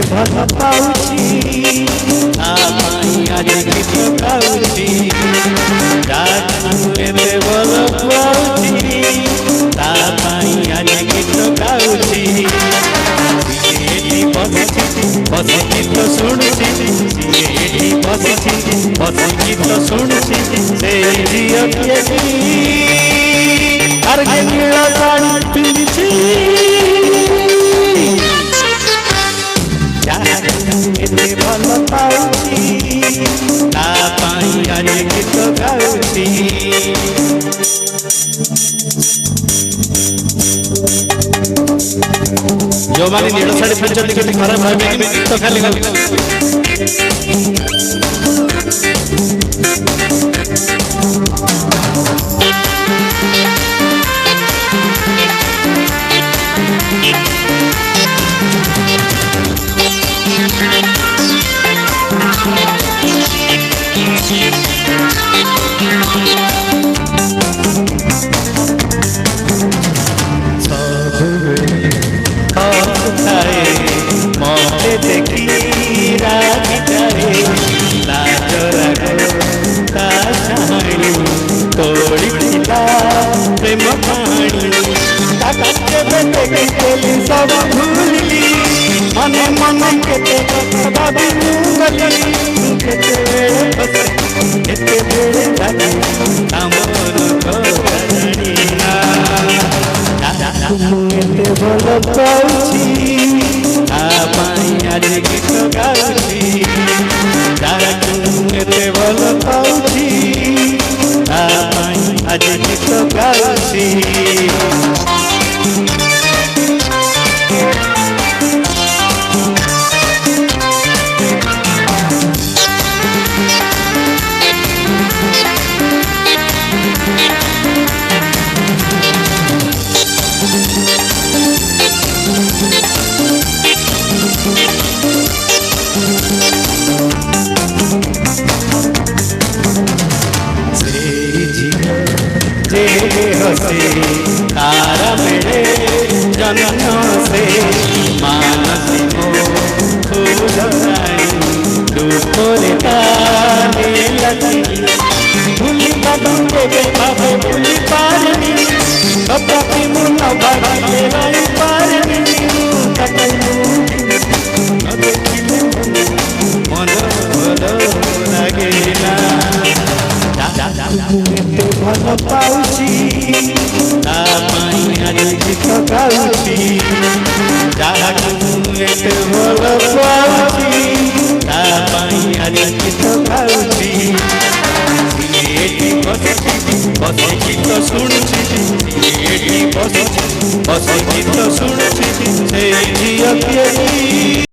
ଭଲ ପାଉଛି ତା ପାଇଁ ଆଜି ଗୀତ ଗାଉଛି ଯାହାକୁ ଏତେ ଭଲ ପାଉଛି ତା ପାଇଁ ଆଜି ଗୀତ ଗାଉଛି ଏଠି ବସିଛି ବସି ଗୀତ ଶୁଣୁଛି ଏଠି ବସିଛି ବସି ଗୀତ ଶୁଣୁଛି ସେଇ ଝିଅଟିଏ ଆର ନୀଳ ଶାଢ଼ୀ ପିନ୍ଧିଛି ଏତେ ଭଲ ପାଉଛି ତା ପାଇଁ ଆଜି ଗୀତ ଗାଉଛି। ଯୋଉମାନେ ନୀଳ ଶାଢ଼ୀ ପିନ୍ଧୁଛନ୍ତି କେତେ ଖରାପ ଭାବିବେ ଗୀତ ଖାଲି ଗାଉଛି। मते देखी रागी जाए लाज राग ता छाणी तोड़ी पिला प्रेम पाणी ताके बेटे केली सब भूली मने मने केते कथा बिनुगली केते बेड़े जानी हमर को जानी ना एते भल पाउछि आजी गीत गाଉଛି ଯାହାକୁ ଏତେ ଭଲ ପାଉଛି ତା ପାଇଁ ଆଜି ଗୀତ ଗାଉଛି। हसे तारा मेरे जन्म से मानसी मो खोज दुपरे ताने लगी भूली बाबू के बाबू भूली पारनी कपी मुन बाबे नहीं पारनी मन भल लगेला एते भल पाଉଛି ता ପାଇଁ ଆଜି ଗୀତ ଗାଉଛି ଯାହାକୁ ଏତେ ଭଲ ପାଉଛି ତା ପାଇଁ ଆଜି ଗୀତ ଗାଉଛି ଏଠି ବସିଛି ବସି ଗୀତ ଶୁଣୁଛି ଏଠି ବସିଛି ବସି ଗୀତ ଶୁଣୁଛି ସେଇ ଝିଅଟିଏ